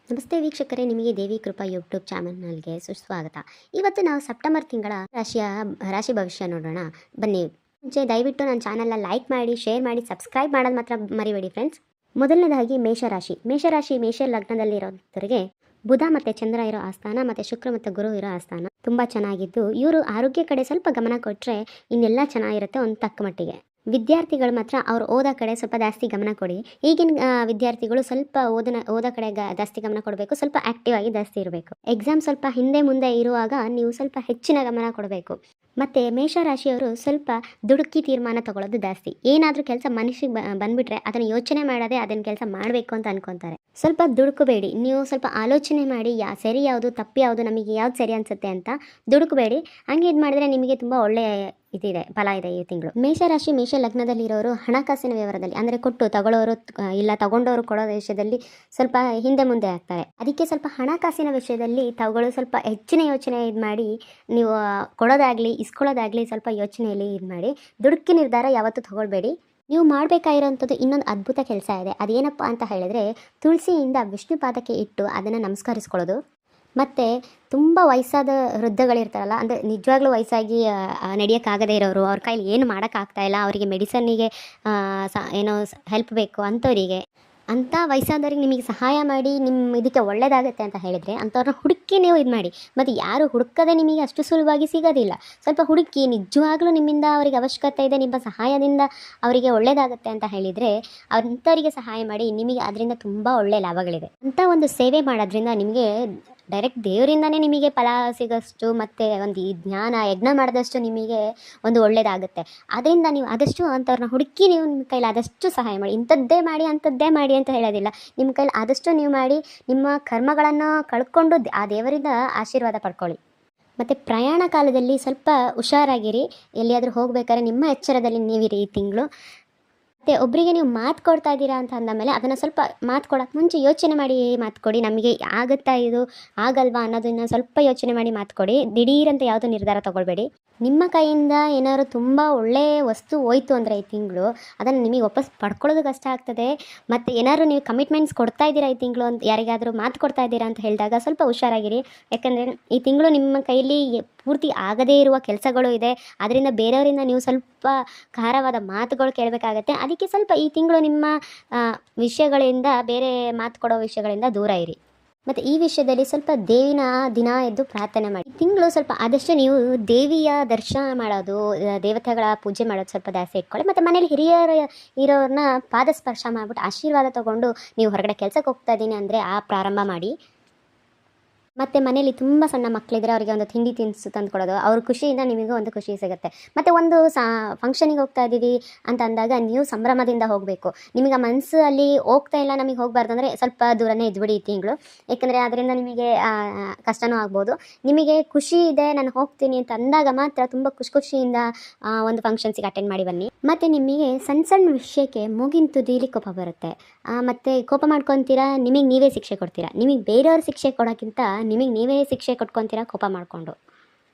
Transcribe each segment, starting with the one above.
ನಮಸ್ತೆ ವೀಕ್ಷಕರೇ, ನಿಮಗೆ ದೇವಿ ಕೃಪಾ ಯೂಟ್ಯೂಬ್ ಚಾನಲ್ಗೆ ಸುಸ್ವಾಗತ. ಇವತ್ತು ನಾವು ಸೆಪ್ಟೆಂಬರ್ ತಿಂಗಳ ರಾಶಿ ಭವಿಷ್ಯ ನೋಡೋಣ ಬನ್ನಿ. ಮುಂಚೆ ದಯವಿಟ್ಟು ನನ್ನ ಚಾನಲ್ನ ಲೈಕ್ ಮಾಡಿ, ಶೇರ್ ಮಾಡಿ, ಸಬ್ಸ್ಕ್ರೈಬ್ ಮಾಡೋದು ಮಾತ್ರ ಮರಿಬೇಡಿ ಫ್ರೆಂಡ್ಸ್. ಮೊದಲನೇದಾಗಿ ಮೇಷ ಲಗ್ನದಲ್ಲಿರೋರಿಗೆ ಬುಧ ಮತ್ತು ಚಂದ್ರ ಇರೋ ಆಸ್ಥಾನ ಮತ್ತು ಶುಕ್ರ ಮತ್ತು ಗುರು ಇರೋ ಆಸ್ಥಾನ ತುಂಬ ಚೆನ್ನಾಗಿದ್ದು, ಇವರು ಆರೋಗ್ಯ ಕಡೆ ಸ್ವಲ್ಪ ಗಮನ ಕೊಟ್ಟರೆ ಇನ್ನೆಲ್ಲ ಚೆನ್ನಾಗಿರುತ್ತೆ ಒಂದು ತಕ್ಕ ಮಟ್ಟಿಗೆ. ವಿದ್ಯಾರ್ಥಿಗಳು ಮಾತ್ರ ಅವ್ರು ಓದೋ ಕಡೆ ಸ್ವಲ್ಪ ಜಾಸ್ತಿ ಗಮನ ಕೊಡಿ. ಈಗಿನ ವಿದ್ಯಾರ್ಥಿಗಳು ಸ್ವಲ್ಪ ಓದೋ ಕಡೆ ಜಾಸ್ತಿ ಗಮನ ಕೊಡಬೇಕು, ಸ್ವಲ್ಪ ಆ್ಯಕ್ಟಿವ್ ಆಗಿ ಜಾಸ್ತಿ ಇರಬೇಕು. ಎಕ್ಸಾಮ್ ಸ್ವಲ್ಪ ಹಿಂದೆ ಮುಂದೆ ಇರುವಾಗ ನೀವು ಸ್ವಲ್ಪ ಹೆಚ್ಚಿನ ಗಮನ ಕೊಡಬೇಕು. ಮತ್ತು ಮೇಷರಾಶಿಯವರು ಸ್ವಲ್ಪ ದುಡುಕಿ ತೀರ್ಮಾನ ತಗೊಳ್ಳೋದು ಜಾಸ್ತಿ. ಏನಾದರೂ ಕೆಲಸ ಮನಸ್ಸಿಗೆ ಬಂದುಬಿಟ್ರೆ ಅದನ್ನು ಯೋಚನೆ ಮಾಡದೆ ಅದನ್ನು ಕೆಲಸ ಮಾಡಬೇಕು ಅಂತ ಅನ್ಕೊತಾರೆ. ಸ್ವಲ್ಪ ದುಡುಕಬೇಡಿ, ನೀವು ಸ್ವಲ್ಪ ಆಲೋಚನೆ ಮಾಡಿ ಸರಿ ಯಾವುದು ತಪ್ಪು ಯಾವುದು, ನಮಗೆ ಯಾವ್ದು ಸರಿ ಅನಿಸುತ್ತೆ ಅಂತ ದುಡುಕಬೇಡಿ. ಹಂಗೆ ಇದು ಮಾಡಿದ್ರೆ ನಿಮಗೆ ತುಂಬ ಒಳ್ಳೆಯ ಇದಿದೆ, ಫಲ ಇದೆ ಈ ತಿಂಗಳು. ಮೇಷ ಲಗ್ನದಲ್ಲಿರೋರು ಹಣಕಾಸಿನ ವ್ಯವಹಾರದಲ್ಲಿ ಅಂದರೆ ಕೊಟ್ಟು ತಗೊಳ್ಳೋರು ಇಲ್ಲ ತಗೊಂಡವರು ಕೊಡೋ ವಿಷಯದಲ್ಲಿ ಸ್ವಲ್ಪ ಹಿಂದೆ ಮುಂದೆ ಆಗ್ತಾರೆ. ಅದಕ್ಕೆ ಸ್ವಲ್ಪ ಹಣಕಾಸಿನ ವಿಷಯದಲ್ಲಿ ತಾವುಗಳು ಸ್ವಲ್ಪ ಹೆಚ್ಚಿನ ಯೋಚನೆ ಇದು ಮಾಡಿ, ನೀವು ಕೊಡೋದಾಗಲಿ ಇಸ್ಕೊಳ್ಳೋದಾಗಲಿ ಸ್ವಲ್ಪ ಯೋಚನೆಯಲ್ಲಿ ಇದು ಮಾಡಿ. ದುಡುಕಿ ನಿರ್ಧಾರ ಯಾವತ್ತೂ ತಗೊಳ್ಬೇಡಿ. ನೀವು ಮಾಡಬೇಕಾಗಿರೋಂಥದ್ದು ಇನ್ನೊಂದು ಅದ್ಭುತ ಕೆಲಸ ಇದೆ. ಅದೇನಪ್ಪ ಅಂತ ಹೇಳಿದ್ರೆ, ತುಳಸಿಯಿಂದ ವಿಷ್ಣು ಪಾದಕ್ಕೆ ಇಟ್ಟು ಅದನ್ನು ನಮಸ್ಕರಿಸ್ಕೊಳ್ಳೋದು. ಮತ್ತು ತುಂಬ ವಯಸ್ಸಾದ ವೃದ್ಧಗಳಿರ್ತಾರಲ್ಲ, ಅಂದರೆ ನಿಜವಾಗ್ಲೂ ವಯಸ್ಸಾಗಿ ನಡೆಯೋಕ್ಕಾಗದೇ ಇರೋರು, ಅವ್ರ ಕೈಲಿ ಏನು ಮಾಡೋಕ್ಕಾಗ್ತಾಯಿಲ್ಲ, ಅವರಿಗೆ ಮೆಡಿಸನ್ನಿಗೆ ಏನೋ ಹೆಲ್ಪ್ ಬೇಕು ಅಂಥವರಿಗೆ, ಅಂಥ ವಯಸ್ಸಾದವ್ರಿಗೆ ನಿಮಗೆ ಸಹಾಯ ಮಾಡಿ ನಿಮ್ಮ ಇದಕ್ಕೆ ಒಳ್ಳೆಯದಾಗುತ್ತೆ ಅಂತ ಹೇಳಿದರೆ ಅಂಥವ್ರನ್ನ ಹುಡುಕಿ ನೀವು ಇದು ಮಾಡಿ. ಮತ್ತು ಯಾರು ಹುಡುಕದೆ ನಿಮಗೆ ಅಷ್ಟು ಸುಲಭವಾಗಿ ಸಿಗೋದಿಲ್ಲ. ಸ್ವಲ್ಪ ಹುಡುಕಿ ನಿಜವಾಗ್ಲೂ ನಿಮ್ಮಿಂದ ಅವರಿಗೆ ಅವಶ್ಯಕತೆ ಇದೆ, ನಿಮ್ಮ ಸಹಾಯದಿಂದ ಅವರಿಗೆ ಒಳ್ಳೆಯದಾಗುತ್ತೆ ಅಂತ ಹೇಳಿದರೆ ಅಂಥವರಿಗೆ ಸಹಾಯ ಮಾಡಿ. ನಿಮಗೆ ಅದರಿಂದ ತುಂಬ ಒಳ್ಳೆಯ ಲಾಭಗಳಿದೆ. ಅಂಥ ಒಂದು ಸೇವೆ ಮಾಡೋದ್ರಿಂದ ನಿಮಗೆ ಡೈರೆಕ್ಟ್ ದೇವರಿಂದನೇ ನಿಮಗೆ ಫಲ ಸಿಗೋಷ್ಟು ಮತ್ತು ಒಂದು ಈ ಜ್ಞಾನ ಯಜ್ಞ ಮಾಡಿದಷ್ಟು ನಿಮಗೆ ಒಂದು ಒಳ್ಳೆಯದಾಗುತ್ತೆ. ಅದರಿಂದ ನೀವು ಆದಷ್ಟು ಅಂಥವ್ರನ್ನ ಹುಡುಕಿ ನೀವು ನಿಮ್ಮ ಕೈಲಿ ಆದಷ್ಟು ಸಹಾಯ ಮಾಡಿ. ಇಂಥದ್ದೇ ಮಾಡಿ ಅಂಥದ್ದೇ ಮಾಡಿ ಅಂತ ಹೇಳೋದಿಲ್ಲ, ನಿಮ್ಮ ಕೈಲಿ ಆದಷ್ಟು ನೀವು ಮಾಡಿ ನಿಮ್ಮ ಕರ್ಮಗಳನ್ನು ಕಳ್ಕೊಂಡು ಆ ದೇವರಿಂದ ಆಶೀರ್ವಾದ ಪಡ್ಕೊಳ್ಳಿ. ಮತ್ತು ಪ್ರಯಾಣ ಕಾಲದಲ್ಲಿ ಸ್ವಲ್ಪ ಹುಷಾರಾಗಿರಿ. ಎಲ್ಲಿಯಾದರೂ ಹೋಗ್ಬೇಕಾದ್ರೆ ನಿಮ್ಮ ಎಚ್ಚರದಲ್ಲಿ ನೀವಿರಿ ಈ ತಿಂಗಳು. ಮತ್ತು ಒಬ್ಬರಿಗೆ ನೀವು ಮಾತು ಕೊಡ್ತಾ ಇದ್ದೀರಾ ಅಂತ ಅಂದಮೇಲೆ ಅದನ್ನು ಸ್ವಲ್ಪ ಮಾತು ಕೊಡೋಕ್ಕೆ ಮುಂಚೆ ಯೋಚನೆ ಮಾಡಿ ಮಾತು ಕೊಡಿ. ನಮಗೆ ಆಗುತ್ತಾ ಇದು ಆಗಲ್ವಾ ಅನ್ನೋದನ್ನು ಸ್ವಲ್ಪ ಯೋಚನೆ ಮಾಡಿ ಮಾತು ಕೊಡಿ. ದಿಢೀರಂತ ಯಾವುದೋ ನಿರ್ಧಾರ ತೊಗೊಳ್ಬೇಡಿ. ನಿಮ್ಮ ಕೈಯಿಂದ ಏನಾದ್ರು ತುಂಬ ಒಳ್ಳೆಯ ವಸ್ತು ಹೋಯ್ತು ಅಂದರೆ ಈ ತಿಂಗಳು ಅದನ್ನು ನಿಮಗೆ ವಾಪಸ್ ಪಡ್ಕೊಳ್ಳೋದು ಕಷ್ಟ ಆಗ್ತದೆ. ಮತ್ತು ಏನಾದ್ರು ನೀವು ಕಮಿಟ್ಮೆಂಟ್ಸ್ ಕೊಡ್ತಾ ಇದ್ದೀರಾ ಈ ತಿಂಗಳು ಅಂತ ಯಾರಿಗಾದರೂ ಮಾತು ಕೊಡ್ತಾ ಇದ್ದೀರಾ ಅಂತ ಹೇಳಿದಾಗ ಸ್ವಲ್ಪ ಹುಷಾರಾಗಿರಿ. ಯಾಕಂದರೆ ಈ ತಿಂಗಳು ನಿಮ್ಮ ಕೈಲಿ ಪೂರ್ತಿ ಆಗದೇ ಇರುವ ಕೆಲಸಗಳು ಇದೆ. ಅದರಿಂದ ಬೇರೆಯವರಿಂದ ನೀವು ಸ್ವಲ್ಪ ಖಾರವಾದ ಮಾತುಗಳು ಕೇಳಬೇಕಾಗತ್ತೆ. ಅದಕ್ಕೆ ಸ್ವಲ್ಪ ಈ ತಿಂಗಳು ನಿಮ್ಮ ವಿಷಯಗಳಿಂದ, ಬೇರೆ ಮಾತು ಕೊಡೋ ವಿಷಯಗಳಿಂದ ದೂರ ಇರಿ. ಮತ್ತು ಈ ವಿಷಯದಲ್ಲಿ ಸ್ವಲ್ಪ ದೇವಿನ ದಿನ ಎದ್ದು ಪ್ರಾರ್ಥನೆ ಮಾಡಿ. ಈ ತಿಂಗಳು ಸ್ವಲ್ಪ ಆದಷ್ಟು ನೀವು ದೇವಿಯ ದರ್ಶನ ಮಾಡೋದು, ದೇವತೆಗಳ ಪೂಜೆ ಮಾಡೋದು ಸ್ವಲ್ಪ ಜಾಸ್ತಿ ಇಟ್ಕೊಳ್ಳಿ. ಮತ್ತು ಮನೇಲಿ ಹಿರಿಯರು ಇರೋರನ್ನ ಪಾದ ಸ್ಪರ್ಶ ಮಾಡಿಬಿಟ್ಟು ಆಶೀರ್ವಾದ ತೊಗೊಂಡು ನೀವು ಹೊರಗಡೆ ಕೆಲಸಕ್ಕೆ ಹೋಗ್ತಾ ಇದ್ದೀನಿ ಅಂದರೆ ಪ್ರಾರಂಭ ಮಾಡಿ. ಮತ್ತು ಮನೇಲಿ ತುಂಬ ಸಣ್ಣ ಮಕ್ಕಳಿದ್ರೆ ಅವರಿಗೆ ಒಂದು ತಿಂಡಿ ತಿನಿಸು ತಂದು ಕೊಡೋದು, ಅವ್ರ ಖುಷಿಯಿಂದ ನಿಮಗೂ ಒಂದು ಖುಷಿ ಸಿಗುತ್ತೆ. ಮತ್ತು ಒಂದು ಫಂಕ್ಷನಿಗೆ ಹೋಗ್ತಾ ಇದ್ದೀವಿ ಅಂತ ಅಂದಾಗ ನೀವು ಸಂಭ್ರಮದಿಂದ ಹೋಗಬೇಕು. ನಿಮಗೆ ಮನಸ್ಸು ಅಲ್ಲಿ ಹೋಗ್ತಾ ಇಲ್ಲ, ನಮಗೆ ಹೋಗಬಾರ್ದು ಅಂದರೆ ಸ್ವಲ್ಪ ದೂರನೇ ಇದ್ಬಿಡಿ ಈ ತಿಂಗಳು. ಯಾಕಂದರೆ ಅದರಿಂದ ನಿಮಗೆ ಕಷ್ಟನೂ ಆಗ್ಬೋದು. ನಿಮಗೆ ಖುಷಿ ಇದೆ ನಾನು ಹೋಗ್ತೀನಿ ಅಂತ ಅಂದಾಗ ಮಾತ್ರ ತುಂಬ ಖುಷಿಯಿಂದ ಒಂದು ಫಂಕ್ಷನ್ಸಿಗೆ ಅಟೆಂಡ್ ಮಾಡಿ ಬನ್ನಿ. ಮತ್ತು ನಿಮಗೆ ಸಣ್ಣ ವಿಷಯಕ್ಕೆ ಮೂಗಿನ ತುದೀಲಿ ಕೋಪ ಬರುತ್ತೆ. ಮತ್ತು ಕೋಪ ಮಾಡ್ಕೊತೀರಾ, ನಿಮಗೆ ನೀವೇ ಶಿಕ್ಷೆ ಕೊಡ್ತೀರಾ. ನಿಮಗೆ ಬೇರೆಯವ್ರ ಶಿಕ್ಷೆ ಕೊಡೋಕ್ಕಿಂತ ನಿಮಗೆ ನೀವೇ ಶಿಕ್ಷೆ ಕೊಟ್ಕೊತೀರಾ ಕೋಪ ಮಾಡಿಕೊಂಡು.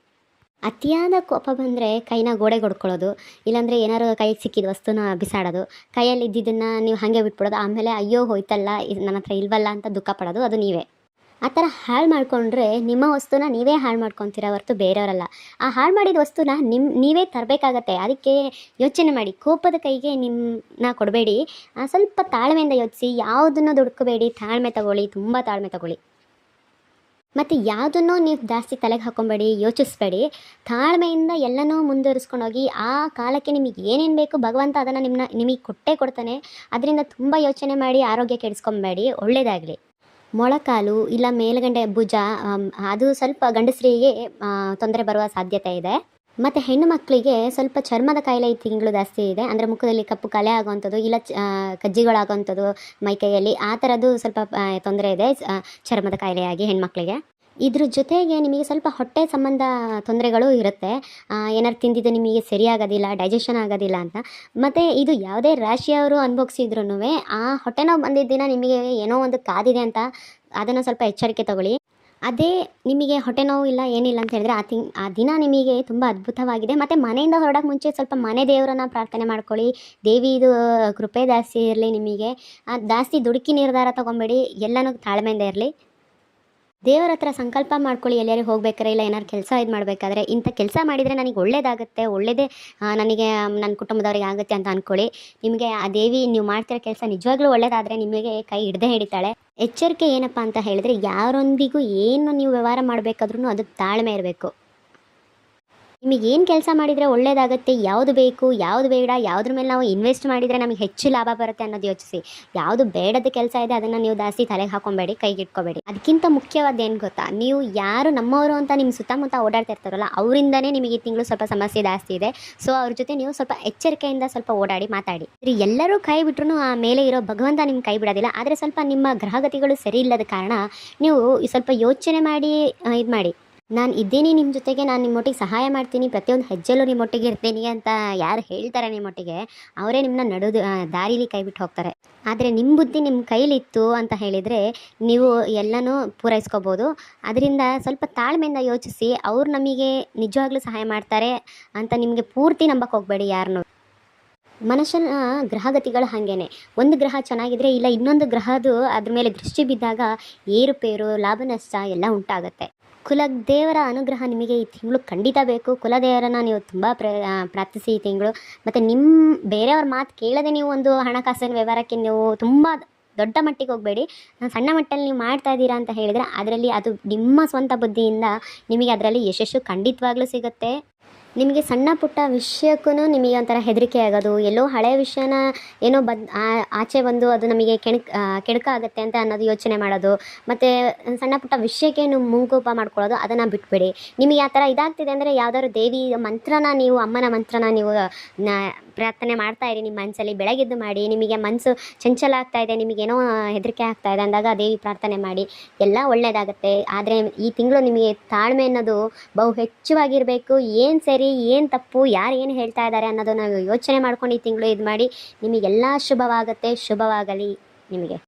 ಅತಿಯಾದ ಕೋಪ ಬಂದರೆ ಕೈನ ಗೋಡೆಗೆ ಹೊಡ್ಕೊಳ್ಳೋದು, ಇಲ್ಲಾಂದರೆ ಏನಾರು ಕೈಗೆ ಸಿಕ್ಕಿದ ವಸ್ತುನ ಬಿಸಾಡೋದು, ಕೈಯಲ್ಲಿ ಇದ್ದಿದ್ದನ್ನು ನೀವು ಹಾಗೆ ಬಿಟ್ಬಿಡೋದು, ಆಮೇಲೆ ಅಯ್ಯೋ ಹೋಯ್ತಲ್ಲ ನನ್ನ ಹತ್ರ ಇಲ್ವಲ್ಲ ಅಂತ ದುಃಖ ಪಡೋದು, ಅದು ನೀವೇ. ಆ ಥರ ಹಾಳು ಮಾಡಿಕೊಂಡ್ರೆ ನಿಮ್ಮ ವಸ್ತುನ ನೀವೇ ಹಾಳು ಮಾಡ್ಕೊತೀರ ಹೊರತು ಬೇರೆಯವರಲ್ಲ. ಆ ಹಾಳು ಮಾಡಿದ ವಸ್ತುನ ನೀವೇ ತರಬೇಕಾಗತ್ತೆ. ಅದಕ್ಕೆ ಯೋಚನೆ ಮಾಡಿ, ಕೋಪದ ಕೈಗೆ ನಿಮ್ಮನ್ನ ಕೊಡಬೇಡಿ. ಸ್ವಲ್ಪ ತಾಳ್ಮೆಯಿಂದ ಯೋಚಿಸಿ, ಯಾವುದನ್ನು ದುಡುಕಬೇಡಿ, ತಾಳ್ಮೆ ತಗೊಳ್ಳಿ, ತುಂಬ ತಾಳ್ಮೆ ತಗೊಳ್ಳಿ. ಮತ್ತು ಯಾವುದನ್ನೂ ನೀವು ಜಾಸ್ತಿ ತಲೆಗೆ ಹಾಕ್ಕೊಬೇಡಿ, ಯೋಚಿಸ್ಬೇಡಿ. ತಾಳ್ಮೆಯಿಂದ ಎಲ್ಲನೂ ಮುಂದುವರಿಸ್ಕೊಂಡೋಗಿ ಆ ಕಾಲಕ್ಕೆ ನಿಮಗೆ ಏನೇನು ಬೇಕು ಭಗವಂತ ಅದನ್ನು ನಿಮಗೆ ಕೊಡ್ತಾನೆ. ಅದರಿಂದ ತುಂಬ ಯೋಚನೆ ಮಾಡಿ ಆರೋಗ್ಯ ಕೆಡಿಸ್ಕೊಬೇಡಿ, ಒಳ್ಳೆಯದಾಗಲಿ. ಮೊಳಕಾಲು ಇಲ್ಲ ಮೇಲ್ಗಡೆ ಭುಜ, ಅದು ಸ್ವಲ್ಪ ಗಂಡಸರಿಗೆ ತೊಂದರೆ ಬರುವ ಸಾಧ್ಯತೆ ಇದೆ. ಮತ್ತು ಹೆಣ್ಣು ಮಕ್ಕಳಿಗೆ ಸ್ವಲ್ಪ ಚರ್ಮದ ಕಾಯಿಲೆ ಈ ತಿಂಗಳು ಜಾಸ್ತಿ ಇದೆ. ಅಂದರೆ ಮುಖದಲ್ಲಿ ಕಪ್ಪು ಕಲೆ ಆಗುವಂಥದ್ದು, ಇಲ್ಲ ಕಜ್ಜಿಗಳಾಗುವಂಥದ್ದು ಮೈಕೈಯಲ್ಲಿ, ಆ ಥರದ್ದು ಸ್ವಲ್ಪ ತೊಂದರೆ ಇದೆ ಚರ್ಮದ ಕಾಯಿಲೆಯಾಗಿ ಹೆಣ್ಮಕ್ಳಿಗೆ. ಇದ್ರ ಜೊತೆಗೆ ನಿಮಗೆ ಸ್ವಲ್ಪ ಹೊಟ್ಟೆ ಸಂಬಂಧ ತೊಂದರೆಗಳು ಇರುತ್ತೆ. ಏನಾರು ತಿಂದಿದ್ದು ನಿಮಗೆ ಸರಿಯಾಗೋದಿಲ್ಲ, ಡೈಜೆಷನ್ ಆಗೋದಿಲ್ಲ ಅಂತ. ಮತ್ತು ಇದು ಯಾವುದೇ ರಾಶಿಯವರು ಅನುಭವಿಸಿದ್ರೂ ಆ ಹೊಟ್ಟೆ ನೋವು ಬಂದಿದ್ದ ದಿನ ನಿಮಗೆ ಏನೋ ಒಂದು ಕಾದಿದೆ ಅಂತ ಅದನ್ನು ಸ್ವಲ್ಪ ಎಚ್ಚರಿಕೆ ತಗೊಳ್ಳಿ. ಅದೇ ನಿಮಗೆ ಹೊಟ್ಟೆ ನೋವು ಇಲ್ಲ ಏನಿಲ್ಲ ಅಂತ ಹೇಳಿದ್ರೆ ಆ ದಿನ ನಿಮಗೆ ತುಂಬ ಅದ್ಭುತವಾಗಿದೆ. ಮತ್ತು ಮನೆಯಿಂದ ಹೊರಡೋಕ್ಕೆ ಮುಂಚೆ ಸ್ವಲ್ಪ ಮನೆ ದೇವರನ್ನ ಪ್ರಾರ್ಥನೆ ಮಾಡ್ಕೊಳ್ಳಿ. ದೇವಿದು ಕೃಪೆ ಜಾಸ್ತಿ ಇರಲಿ ನಿಮಗೆ. ಜಾಸ್ತಿ ದುಡುಕಿ ನಿರ್ಧಾರ ತೊಗೊಬೇಡಿ, ಎಲ್ಲನೂ ತಾಳ್ಮೆಯಿಂದ ಇರಲಿ. ದೇವರ ಹತ್ರ ಸಂಕಲ್ಪ ಮಾಡ್ಕೊಳ್ಳಿ. ಎಲ್ಲಾರು ಹೋಗ್ಬೇಕಾರೆ ಇಲ್ಲ ಏನಾದ್ರು ಕೆಲಸ ಇದು ಮಾಡಬೇಕಾದ್ರೆ ಇಂಥ ಕೆಲಸ ಮಾಡಿದರೆ ನನಗೆ ಒಳ್ಳೇದಾಗುತ್ತೆ, ಒಳ್ಳೆಯದೇ ನನಗೆ ನನ್ನ ಕುಟುಂಬದವ್ರಿಗೆ ಆಗುತ್ತೆ ಅಂತ ಅಂದ್ಕೊಳ್ಳಿ. ನಿಮಗೆ ಆ ದೇವಿ ನೀವು ಮಾಡ್ತಿರೋ ಕೆಲಸ ನಿಜವಾಗ್ಲೂ ಒಳ್ಳೇದಾದರೆ ನಿಮಗೆ ಕೈ ಹಿಡ್ದೇ ಹಿಡಿತಾಳೆ. ಎಚ್ಚರಿಕೆ ಏನಪ್ಪ ಅಂತ ಹೇಳಿದ್ರೆ, ಯಾರೊಂದಿಗೂ ಏನು ನೀವು ವ್ಯವಹಾರ ಮಾಡಬೇಕಾದ್ರೂ ಅದಕ್ಕೆ ತಾಳ್ಮೆ ಇರಬೇಕು. ನಿಮಗೇನು ಕೆಲಸ ಮಾಡಿದರೆ ಒಳ್ಳೆಯದಾಗುತ್ತೆ, ಯಾವುದು ಬೇಕು ಯಾವುದು ಬೇಡ, ಯಾವುದ್ರ ಮೇಲೆ ನಾವು ಇನ್ವೆಸ್ಟ್ ಮಾಡಿದರೆ ನಮಗೆ ಹೆಚ್ಚು ಲಾಭ ಬರುತ್ತೆ ಅನ್ನೋದು ಯೋಚಿಸಿ. ಯಾವುದು ಬೇಡದ ಕೆಲಸ ಇದೆ ಅದನ್ನು ನೀವು ಜಾಸ್ತಿ ತಲೆಗೆ ಹಾಕೊಬೇಡಿ, ಕೈಗಿಟ್ಕೋಬೇಡಿ. ಅದಕ್ಕಿಂತ ಮುಖ್ಯವಾದ ಏನು ಗೊತ್ತಾ, ನೀವು ಯಾರು ನಮ್ಮವರು ಅಂತ ನಿಮ್ಮ ಸುತ್ತಮುತ್ತ ಓಡಾಡ್ತಾ ಇರ್ತಾರಲ್ಲ ಅವರಿಂದನೇ ನಿಮಗೆ ಈ ತಿಂಗಳು ಸ್ವಲ್ಪ ಸಮಸ್ಯೆ ಜಾಸ್ತಿ ಇದೆ. ಸೊ ಅವ್ರ ಜೊತೆ ನೀವು ಸ್ವಲ್ಪ ಎಚ್ಚರಿಕೆಯಿಂದ ಸ್ವಲ್ಪ ಓಡಾಡಿ ಮಾತಾಡಿ. ಎಲ್ಲರೂ ಕೈ ಬಿಟ್ರು ಆ ಮೇಲೆ ಇರೋ ಭಗವಂತ ನಿಮ್ಮ ಕೈ ಬಿಡೋದಿಲ್ಲ. ಆದರೆ ಸ್ವಲ್ಪ ನಿಮ್ಮ ಗ್ರಹಗತಿಗಳು ಸರಿ ಇಲ್ಲದ ಕಾರಣ ನೀವು ಸ್ವಲ್ಪ ಯೋಚನೆ ಮಾಡಿ ಇದು ಮಾಡಿ. ನಾನು ಇದ್ದೀನಿ ನಿಮ್ಮ ಜೊತೆಗೆ, ನಾನು ನಿಮ್ಮೊಟ್ಟಿಗೆ ಸಹಾಯ ಮಾಡ್ತೀನಿ, ಪ್ರತಿಯೊಂದು ಹೆಜ್ಜೆಲ್ಲೂ ನಿಮ್ಮೊಟ್ಟಿಗೆ ಇರ್ತೀನಿ ಅಂತ ಯಾರು ಹೇಳ್ತಾರೆ ನಿಮ್ಮೊಟ್ಟಿಗೆ, ಅವರೇ ನಿಮ್ಮನ್ನ ನಡುದು ದಾರಿಲಿ ಕೈ ಬಿಟ್ಟು ಹೋಗ್ತಾರೆ. ಆದರೆ ನಿಮ್ಮ ಬುದ್ಧಿ ನಿಮ್ಮ ಕೈಲಿತ್ತು ಅಂತ ಹೇಳಿದರೆ ನೀವು ಎಲ್ಲನೂ ಪೂರೈಸ್ಕೋಬೋದು. ಅದರಿಂದ ಸ್ವಲ್ಪ ತಾಳ್ಮೆಯಿಂದ ಯೋಚಿಸಿ. ಅವ್ರು ನಮಗೆ ನಿಜವಾಗ್ಲೂ ಸಹಾಯ ಮಾಡ್ತಾರೆ ಅಂತ ನಿಮಗೆ ಪೂರ್ತಿ ನಂಬಕ್ಕೆ ಹೋಗಬೇಡಿ ಯಾರನ್ನೂ. ಮನುಷ್ಯನ ಗ್ರಹಗತಿಗಳು ಹಾಗೇನೆ. ಒಂದು ಗ್ರಹ ಚೆನ್ನಾಗಿದ್ರೆ ಇಲ್ಲ ಇನ್ನೊಂದು ಗ್ರಹದ್ದು ಅದ್ರ ಮೇಲೆ ದೃಷ್ಟಿ ಬಿದ್ದಾಗ ಏರುಪೇರು, ಲಾಭ ನಷ್ಟ ಎಲ್ಲ ಉಂಟಾಗುತ್ತೆ. ಕುಲದೇವರ ಅನುಗ್ರಹ ನಿಮಗೆ ಈ ತಿಂಗಳು ಖಂಡಿತ ಬೇಕು. ಕುಲದೇವರನ್ನ ನೀವು ತುಂಬ ಪ್ರಾರ್ಥಿಸಿ ಈ ತಿಂಗಳು. ಮತ್ತು ನಿಮ್ಮ ಬೇರೆಯವ್ರ ಮಾತು ಕೇಳದೆ ನೀವು ಒಂದು ಹಣಕಾಸಿನ ವ್ಯವಹಾರಕ್ಕೆ ನೀವು ತುಂಬ ದೊಡ್ಡ ಮಟ್ಟಿಗೆ ಹೋಗಬೇಡಿ. ಸಣ್ಣ ಮಟ್ಟಲ್ಲಿ ನೀವು ಮಾಡ್ತಾ ಇದ್ದೀರಾ ಅಂತ ಹೇಳಿದರೆ ಅದರಲ್ಲಿ ಅದು ನಿಮ್ಮ ಸ್ವಂತ ಬುದ್ಧಿಯಿಂದ ನಿಮಗೆ ಅದರಲ್ಲಿ ಯಶಸ್ಸು ಖಂಡಿತವಾಗ್ಲೂ ಸಿಗುತ್ತೆ. ನಿಮಗೆ ಸಣ್ಣ ಪುಟ್ಟ ವಿಷಯಕ್ಕೂ ನಿಮಗೆ ಒಂಥರ ಹೆದರಿಕೆ ಆಗೋದು, ಎಲ್ಲೋ ಹಳೆಯ ವಿಷಯನ ಏನೋ ಆಚೆ ಬಂದು ಅದು ನಮಗೆ ಕೆಡುಕಾಗುತ್ತೆ ಅಂತ ಅನ್ನೋದು ಯೋಚನೆ ಮಾಡೋದು, ಮತ್ತು ಸಣ್ಣ ಪುಟ್ಟ ವಿಷಯಕ್ಕೆ ನೀವು ಮುಂಗೋಪ ಮಾಡ್ಕೊಳ್ಳೋದು ಅದನ್ನು ಬಿಟ್ಬಿಡಿ. ನಿಮಗೆ ಆ ಥರ ಇದಾಗ್ತಿದೆ ಅಂದರೆ ಯಾವ್ದಾದ್ರು ದೇವಿ ಮಂತ್ರನ ನೀವು ಅಮ್ಮನ ಮಂತ್ರನ ನೀವು ಪ್ರಾರ್ಥನೆ ಮಾಡ್ತಾ ಇರಿ ನಿಮ್ಮ ಮನಸ್ಸಲ್ಲಿ. ಬೆಳಗ್ಗೆದ್ದು ಮಾಡಿ. ನಿಮಗೆ ಮನಸ್ಸು ಚಂಚಲ ಆಗ್ತಾ ಇದೆ, ನಿಮಗೇನೋ ಹೆದರಿಕೆ ಆಗ್ತಾ ಇದೆ ಅಂದಾಗ ದೇವಿ ಪ್ರಾರ್ಥನೆ ಮಾಡಿ, ಎಲ್ಲ ಒಳ್ಳೆಯದಾಗುತ್ತೆ. ಆದರೆ ಈ ತಿಂಗಳು ನಿಮಗೆ ತಾಳ್ಮೆ ಅನ್ನೋದು ಬಹು ಹೆಚ್ಚಾಗಿರಬೇಕು. ಏನು ಸರಿ ಏನು ತಪ್ಪು, ಯಾರು ಏನು ಹೇಳ್ತಾ ಇದ್ದಾರೆ ಅನ್ನೋದನ್ನು ಯೋಚನೆ ಮಾಡ್ಕೊಂಡು ಈ ತಿಂಗಳು ಇದು ಮಾಡಿ. ನಿಮಗೆಲ್ಲ ಶುಭವಾಗುತ್ತೆ. ಶುಭವಾಗಲಿ ನಿಮಗೆ.